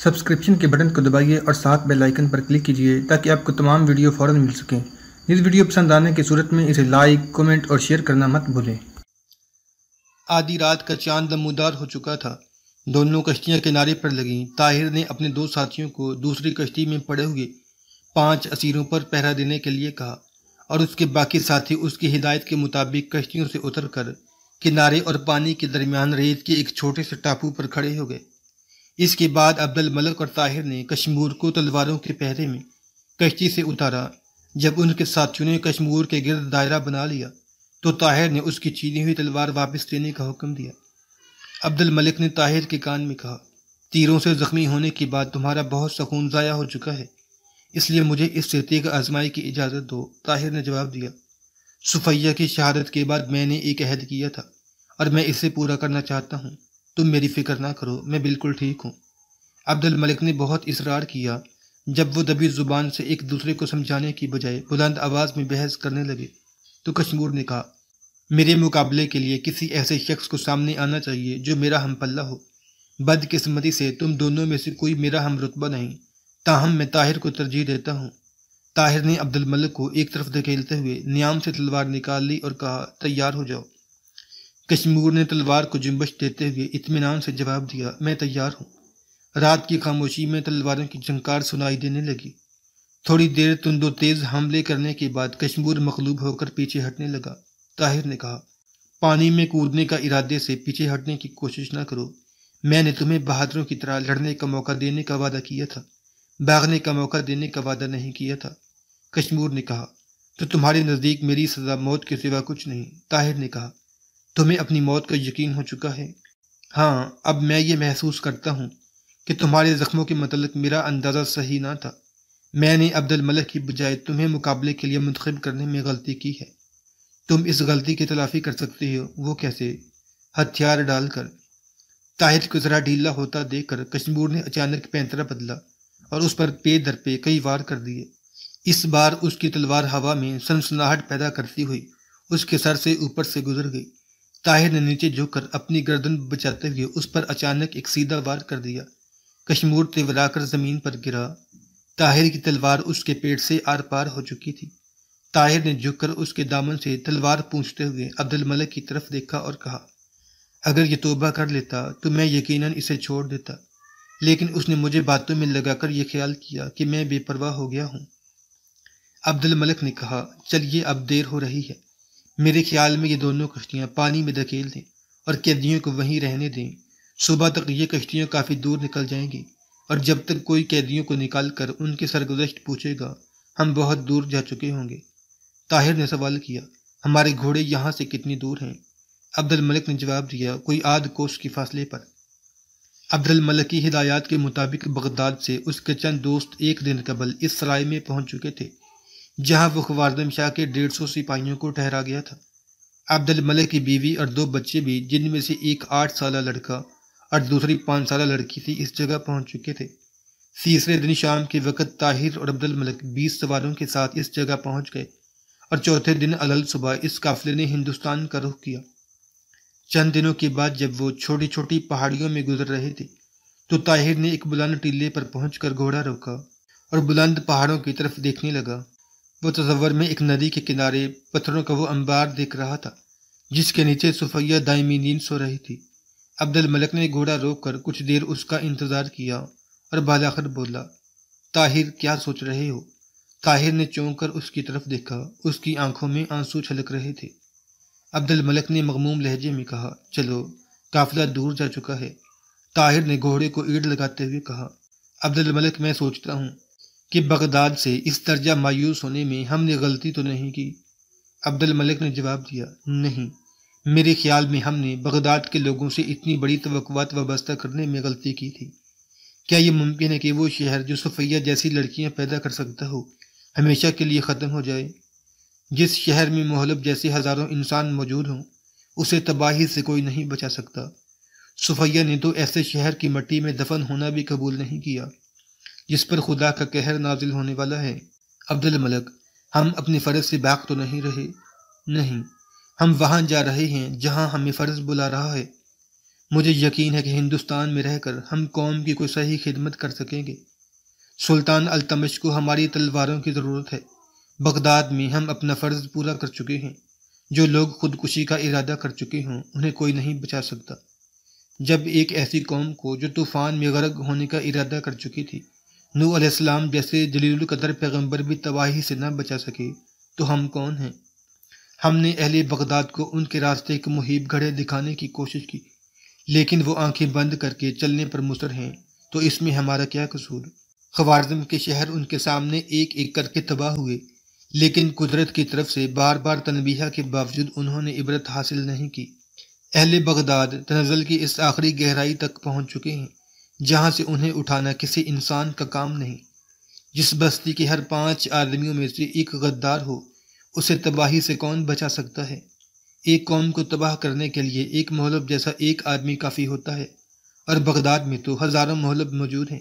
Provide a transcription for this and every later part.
Subscription کے button کو دبائیے اور ساتھ بیل آئیکن پر کلک کیجیے تاکہ آپ کو تمام ویڈیو فوراً مل سکیں۔ اس ویڈیو پسند آنے کی صورت میں اسے لائک، کمنٹ اور شیئر کرنا مت بھولیں۔ آدھی رات کا چاند نمودار ہو چکا تھا۔ دونوں کشتیاں کنارے پر لگیں۔ طاہر نے اپنے دو ساتھیوں کو دوسری کشتی میں پڑے ہوئے 5 اسیروں پر پہرا دینے کے لیے کہا اور اس کے باقی ساتھی اس کی ہدایت کے مطابق کشتیوں سے اتر کر کنارے اور پانی کے درمیان ریت کے ایک چھوٹے سے ٹاپو پر کھڑے ہو گئے۔ اس کے بعد عبد الملک اور طاہر نے کشمور کو تلواروں کے پہرے میں کشتی سے اتارا۔ جب ان کے ساتھیوں نے کشمور کے گرد دائرہ بنا لیا تو طاہر نے اس کی چھینی ہوئی تلوار واپس لینے کا حکم دیا۔ عبد الملک نے طاہر کے کان میں کہا، تیروں سے زخمی ہونے کے بعد تمہارا بہت سکون ضائع ہو چکا ہے، اس لیے مجھے اس سے تیغ آزمائی کی اجازت دو۔ طاہر نے جواب دیا، صفیہ کی شہادت کے بعد میں نے ایک عہد کیا تھا اور میں اسے پورا کرنا چاہتا ہوں۔ تم میری فکر نہ کرو، میں بالکل ٹھیک ہوں۔ عبد الملک نے بہت اصرار کیا۔ جب وہ دبی زبان سے ایک دوسرے کو سمجھانے کی بجائے بلند آواز میں بحث کرنے لگے تو کشمور نے کہا، میرے مقابلے کے لیے کسی ایسے شخص کو سامنے آنا چاہیے جو میرا ہم پلہ ہو۔ بدقسمتی سے تم دونوں میں سے کوئی میرا ہم رتبہ نہیں، تاہم میں طاہر کو ترجیح دیتا ہوں۔ طاہر نے عبد الملک کو ایک طرف دھکیلتے ہوئے نیام سے تلوار نکال لی اور کہا، تیار ہو جاؤ۔ کشمور نے تلوار کو جنبش دیتے ہوئے اطمینان سے جواب دیا، میں تیار ہوں۔ رات کی خاموشی میں تلواروں کی جھنکار سنائی دینے لگی۔ تھوڑی دیر تند و تیز حملے کرنے کے بعد کشمور مغلوب ہو کر پیچھے ہٹنے لگا۔ طاہر نے کہا، پانی میں کودنے کا ارادے سے پیچھے ہٹنے کی کوشش نہ کرو۔ میں نے تمہیں بہادروں کی طرح لڑنے کا موقع دینے کا وعدہ کیا تھا، بھاگنے کا موقع دینے کا وعدہ نہیں کیا تھا۔ کشمور نے کہا، تو تمہارے نزدیک میری سزا موت کے سوا کچھ نہیں۔ طاہر نے کہا، تمہیں اپنی موت کا یقین ہو چکا ہے؟ ہاں، اب میں یہ محسوس کرتا ہوں کہ تمہارے زخموں کے متعلق میرا اندازہ صحیح نہ تھا۔ میں نے عبد الملک کی بجائے تمہیں مقابلے کے لیے منتخب کرنے میں غلطی کی ہے۔ تم اس غلطی کی تلافی کر سکتے ہو، وہ کیسے؟ ہتھیار ڈال کر۔ طاہر کو ذرا ڈھیلا ہوتا دیکھ کر کشمور نے اچانک پینترا بدلا اور اس پر پے در پے کئی وار کر دیے۔ اس بار اس کی تلوار ہوا میں سنسناہٹ پیدا کرتی ہوئی اس کے سر سے اوپر سے گزر گئی۔ طاہر نے نیچے جھک کر اپنی گردن بچاتے ہوئے اس پر اچانک ایک سیدھا وار کر دیا۔ کشمور تیورا کر زمین پر گرا۔ طاہر کی تلوار اس کے پیٹ سے آر پار ہو چکی تھی۔ طاہر نے جھک کر اس کے دامن سے تلوار پونچھتے ہوئے عبد الملک کی طرف دیکھا اور کہا، اگر یہ توبہ کر لیتا تو میں یقیناً اسے چھوڑ دیتا، لیکن اس نے مجھے باتوں میں لگا کر یہ خیال کیا کہ میں بے پرواہ ہو گیا ہوں۔ عبد الملک نے کہا، چلیے اب دیر ہو رہی ہے، میرے خیال میں یہ دونوں کشتیاں پانی میں دھکیل دیں اور قیدیوں کو وہیں رہنے دیں۔ صبح تک یہ کشتیاں کافی دور نکل جائیں گی اور جب تک کوئی قیدیوں کو نکال کر ان کی سرگزشت پوچھے گا ہم بہت دور جا چکے ہوں گے۔ طاہر نے سوال کیا، ہمارے گھوڑے یہاں سے کتنی دور ہیں؟ عبد الملک نے جواب دیا، کوئی آدھ کوس کے فاصلے پر۔ عبد الملک کی ہدایات کے مطابق بغداد سے اس کے چند دوست ایک دن قبل اس سرائے میں پہنچ چکے تھے جہاں وہ خوارزم شاہ کے 150 سپاہیوں کو ٹھہرا گیا تھا۔ عبد الملک کی بیوی اور 2 بچے بھی، جن میں سے ایک 8 سالہ لڑکا اور دوسری 5 سالہ لڑکی تھی، اس جگہ پہنچ چکے تھے۔ تیسرے دن شام کے وقت طاہر اور عبد الملک 20 سواروں کے ساتھ اس جگہ پہنچ گئے اور چوتھے دن علل صبح اس قافلے نے ہندوستان کا رخ کیا۔ چند دنوں کے بعد جب وہ چھوٹی چھوٹی پہاڑیوں میں گزر رہے تھے تو طاہر نے ایک بلند ٹیلے پر پہنچ کر گھوڑا روکا اور بلند پہاڑوں کی طرف دیکھنے لگا۔ وہ تصور میں ایک ندی کے کنارے پتھروں کا وہ انبار دیکھ رہا تھا جس کے نیچے صفیہ دائمی نیند سو رہی تھی۔ عبد الملک نے گھوڑا روک کر کچھ دیر اس کا انتظار کیا اور بالاخر بولا، طاہر کیا سوچ رہے ہو؟ طاہر نے چونک کر اس کی طرف دیکھا، اس کی آنکھوں میں آنسو چھلک رہے تھے۔ عبد الملک نے مغموم لہجے میں کہا، چلو قافلہ دور جا چکا ہے۔ طاہر نے گھوڑے کو ایڑ لگاتے ہوئے کہا، عبد الملک میں سوچتا ہوں کہ بغداد سے اس درجہ مایوس ہونے میں ہم نے غلطی تو نہیں کی؟ عبد الملک نے جواب دیا، نہیں، میرے خیال میں ہم نے بغداد کے لوگوں سے اتنی بڑی توقعات وابستہ کرنے میں غلطی کی تھی۔ کیا یہ ممکن ہے کہ وہ شہر جو صفیہ جیسی لڑکیاں پیدا کر سکتا ہو ہمیشہ کے لیے ختم ہو جائے؟ جس شہر میں محلب جیسے ہزاروں انسان موجود ہوں اسے تباہی سے کوئی نہیں بچا سکتا۔ صفیہ نے تو ایسے شہر کی مٹی میں دفن ہونا بھی قبول نہیں کیا جس پر خدا کا قہر نازل ہونے والا ہے۔ عبد الملک، ہم اپنے فرض سے باق تو نہیں رہے؟ نہیں، ہم وہاں جا رہے ہیں جہاں ہمیں فرض بلا رہا ہے۔ مجھے یقین ہے کہ ہندوستان میں رہ کر ہم قوم کی کوئی صحیح خدمت کر سکیں گے۔ سلطان التمش کو ہماری تلواروں کی ضرورت ہے۔ بغداد میں ہم اپنا فرض پورا کر چکے ہیں۔ جو لوگ خودکشی کا ارادہ کر چکے ہوں انہیں کوئی نہیں بچا سکتا۔ جب ایک ایسی قوم کو جو طوفان میں غرق ہونے کا ارادہ کر چکی تھی، نوح علیہ السلام جیسے جلیل القدر پیغمبر بھی تباہی سے نہ بچا سکے، تو ہم کون ہیں؟ ہم نے اہل بغداد کو ان کے راستے کے محیب گھڑے دکھانے کی کوشش کی، لیکن وہ آنکھیں بند کر کے چلنے پر مصر ہیں، تو اس میں ہمارا کیا قصور؟ خوارزم کے شہر ان کے سامنے ایک ایک کر کے تباہ ہوئے، لیکن قدرت کی طرف سے بار بار تنبیہ کے باوجود انہوں نے عبرت حاصل نہیں کی۔ اہل بغداد تنزل کی اس آخری گہرائی تک پہنچ چکے ہیں جہاں سے انہیں اٹھانا کسی انسان کا کام نہیں۔ جس بستی کے ہر 5 آدمیوں میں سے ایک غدار ہو، اسے تباہی سے کون بچا سکتا ہے؟ ایک قوم کو تباہ کرنے کے لیے ایک مہلب جیسا ایک آدمی کافی ہوتا ہے، اور بغداد میں تو ہزاروں مہلب موجود ہیں۔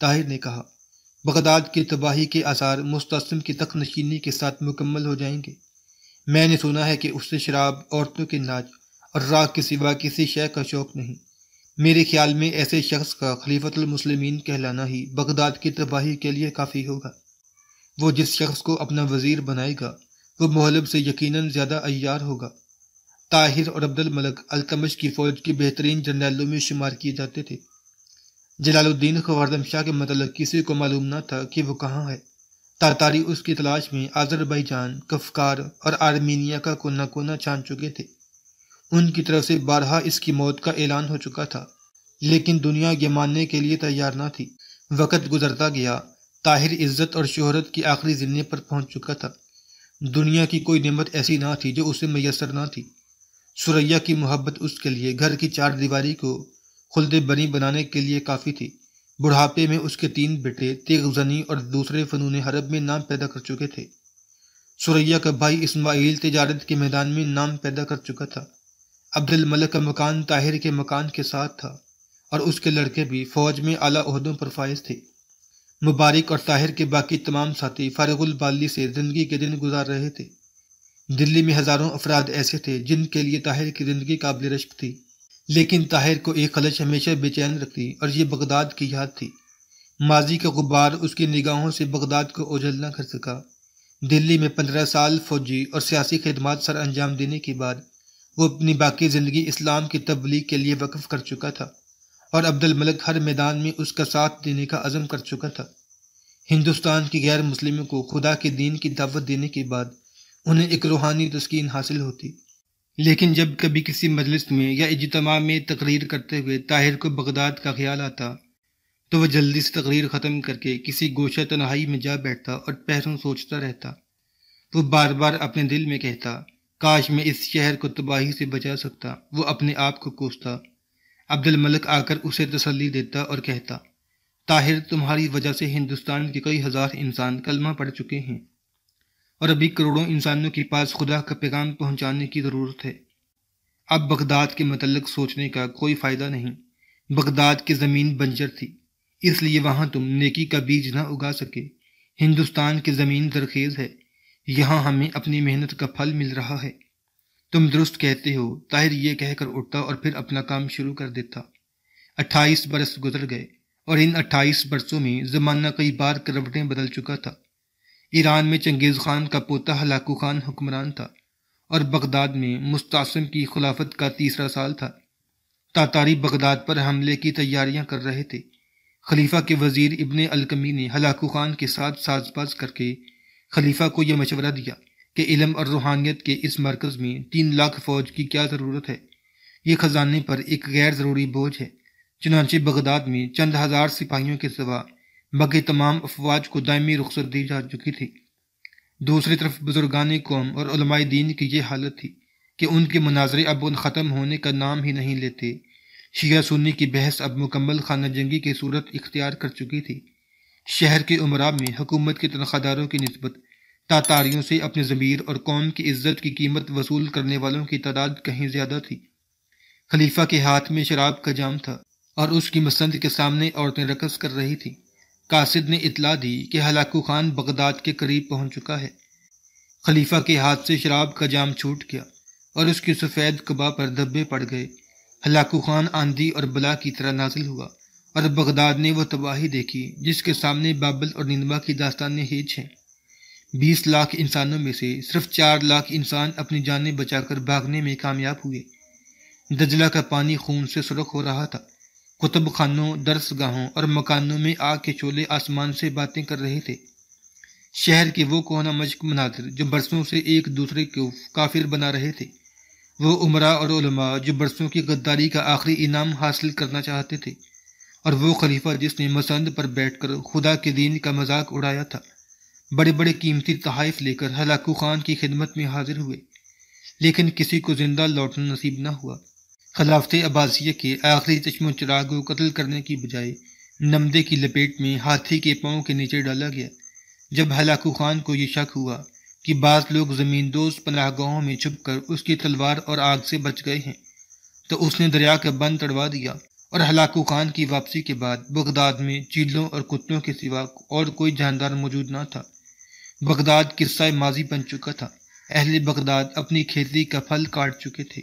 طاہر نے کہا، بغداد کی تباہی کے آثار مستعصم کی تخت نشینی کے ساتھ مکمل ہو جائیں گے۔ میں نے سنا ہے کہ اس سے شراب، عورتوں کے ناچ اور راگ کے سوا کسی شے کا شوق نہیں۔ میرے خیال میں ایسے شخص کا خلیفۃ المسلمین کہلانا ہی بغداد کی تباہی کے لیے کافی ہوگا۔ وہ جس شخص کو اپنا وزیر بنائے گا وہ مہلب سے یقیناً زیادہ عیار ہوگا۔ طاہر اور عبد الملک التمش کی فوج کے بہترین جنرلوں میں شمار کیے جاتے تھے۔ جلال الدین خوارزم شاہ کے متعلق کسی کو معلوم نہ تھا کہ وہ کہاں ہے۔ تاتاری اس کی تلاش میں آذربائیجان، کفکار اور آرمینیا کا کونا کونا چھان چکے تھے۔ ان کی طرف سے بارہا اس کی موت کا اعلان ہو چکا تھا، لیکن دنیا یہ ماننے کے لیے تیار نہ تھی۔ وقت گزرتا گیا، طاہر عزت اور شہرت کی آخری زنے پر پہنچ چکا تھا۔ دنیا کی کوئی نعمت ایسی نہ تھی جو اسے میسر نہ تھی۔ سریا کی محبت اس کے لیے گھر کی 4 دیواری کو خلد بنی بنانے کے لیے کافی تھی۔ بڑھاپے میں اس کے 3 بیٹے تیغ زنی اور دوسرے فنون حرب میں نام پیدا کر چکے تھے۔ سریا کا بھائی اسماعیل تجارت کے میدان میں نام پیدا کر چکا تھا۔ عبد الملک کا مکان طاہر کے مکان کے ساتھ تھا، اور اس کے لڑکے بھی فوج میں اعلیٰ عہدوں پر فائز تھے۔ مبارک اور طاہر کے باقی تمام ساتھی فارغ البالی سے زندگی کے دن گزار رہے تھے۔ دلی میں ہزاروں افراد ایسے تھے جن کے لیے طاہر کی زندگی قابل رشک تھی، لیکن طاہر کو ایک خلش ہمیشہ بے چین رکھتی، اور یہ بغداد کی یاد تھی۔ ماضی کا غبار اس کی نگاہوں سے بغداد کو اوجھل نہ کر سکا۔ دلی میں 15 سال فوجی اور سیاسی خدمات سر انجام دینے کے بعد وہ اپنی باقی زندگی اسلام کی تبلیغ کے لیے وقف کر چکا تھا، اور عبد الملک ہر میدان میں اس کا ساتھ دینے کا عزم کر چکا تھا۔ ہندوستان کی غیر مسلموں کو خدا کے دین کی دعوت دینے کے بعد انہیں ایک روحانی تسکین حاصل ہوتی، لیکن جب کبھی کسی مجلس میں یا اجتماع میں تقریر کرتے ہوئے طاہر کو بغداد کا خیال آتا تو وہ جلدی سے تقریر ختم کر کے کسی گوشہ تنہائی میں جا بیٹھتا اور پہروں سوچتا رہتا۔ وہ بار بار اپنے دل میں کہتا، کاش میں اس شہر کو تباہی سے بچا سکتا۔ وہ اپنے آپ کو کوستا۔ عبد الملک آ کر اسے تسلی دیتا اور کہتا، طاہر، تمہاری وجہ سے ہندوستان کے کئی ہزار انسان کلمہ پڑھ چکے ہیں، اور ابھی کروڑوں انسانوں کے پاس خدا کا پیغام پہنچانے کی ضرورت ہے۔ اب بغداد کے متعلق سوچنے کا کوئی فائدہ نہیں۔ بغداد کی زمین بنجر تھی، اس لیے وہاں تم نیکی کا بیج نہ اگا سکے۔ ہندوستان کی زمین زرخیز ہے، یہاں ہمیں اپنی محنت کا پھل مل رہا ہے۔ تم درست کہتے ہو، طاہر یہ کہہ کر اٹھتا اور پھر اپنا کام شروع کر دیتا۔ 28 برس گزر گئے، اور ان 28 برسوں میں زمانہ کئی بار کروٹیں بدل چکا تھا۔ ایران میں چنگیز خان کا پوتا ہلاکو خان حکمران تھا، اور بغداد میں مستعصم کی خلافت کا 3را سال تھا۔ تاتاری بغداد پر حملے کی تیاریاں کر رہے تھے۔ خلیفہ کے وزیر ابن الکمی نے ہلاکو خان کے ساتھ ساز باز کر کے خلیفہ کو یہ مشورہ دیا کہ علم اور روحانیت کے اس مرکز میں 3 لاکھ فوج کی کیا ضرورت ہے، یہ خزانے پر ایک غیر ضروری بوجھ ہے۔ چنانچہ بغداد میں چند ہزار سپاہیوں کے سوا باقی تمام افواج کو دائمی رخصت دی جا چکی تھی۔ دوسری طرف بزرگان قوم اور علماء دین کی یہ حالت تھی کہ ان کے مناظرے اب ان ختم ہونے کا نام ہی نہیں لیتے۔ شیعہ سنی کی بحث اب مکمل خانہ جنگی کی صورت اختیار کر چکی تھی۔ شہر کے امراء میں حکومت کے تنخواہ داروں کی نسبت تاتاریوں سے اپنے ضمیر اور قوم کی عزت کی قیمت وصول کرنے والوں کی تعداد کہیں زیادہ تھی۔ خلیفہ کے ہاتھ میں شراب کا جام تھا، اور اس کی مسند کے سامنے عورتیں رقص کر رہی تھیں۔ قاصد نے اطلاع دی کہ ہلاکو خان بغداد کے قریب پہنچ چکا ہے۔ خلیفہ کے ہاتھ سے شراب کا جام چھوٹ گیا، اور اس کی سفید قبا پر دھبے پڑ گئے۔ ہلاکو خان آندھی اور بلا کی طرح نازل ہوا اور بغداد نے وہ تباہی دیکھی جس کے سامنے بابل اور نینوا کی داستانیں ہیج ہیں۔ 20 لاکھ انسانوں میں سے صرف 4 لاکھ انسان اپنی جانیں بچا کر بھاگنے میں کامیاب ہوئے۔ دجلہ کا پانی خون سے سرخ ہو رہا تھا۔ کتب خانوں، درس گاہوں اور مکانوں میں آگ کے شعلے آسمان سے باتیں کر رہے تھے۔ شہر کے وہ کونا مشق مناظر جو برسوں سے ایک دوسرے کو کافر بنا رہے تھے، وہ عمراء اور علماء جو برسوں کی غداری کا آخری انعام حاصل کرنا چاہتے تھے، اور وہ خلیفہ جس نے مسند پر بیٹھ کر خدا کے دین کا مذاق اڑایا تھا، بڑے بڑے قیمتی تحائف لے کر ہلاکو خان کی خدمت میں حاضر ہوئے، لیکن کسی کو زندہ لوٹنا نصیب نہ ہوا۔ خلافت عباسیہ کے آخری چشم و چراغ کو قتل کرنے کی بجائے نمدے کی لپیٹ میں ہاتھی کے پاؤں کے نیچے ڈالا گیا۔ جب ہلاکو خان کو یہ شک ہوا کہ بعض لوگ زمین دوز پناہ گاہوں میں چھپ کر اس کی تلوار اور آگ سے بچ گئے ہیں، تو اس نے دریا کا بند تڑوا دیا، اور ہلاکو خان کی واپسی کے بعد بغداد میں چیلوں اور کتوں کے سوا اور کوئی جاندار موجود نہ تھا۔ بغداد قصہ ماضی بن چکا تھا۔ اہل بغداد اپنی کھیتی کا پھل کاٹ چکے تھے۔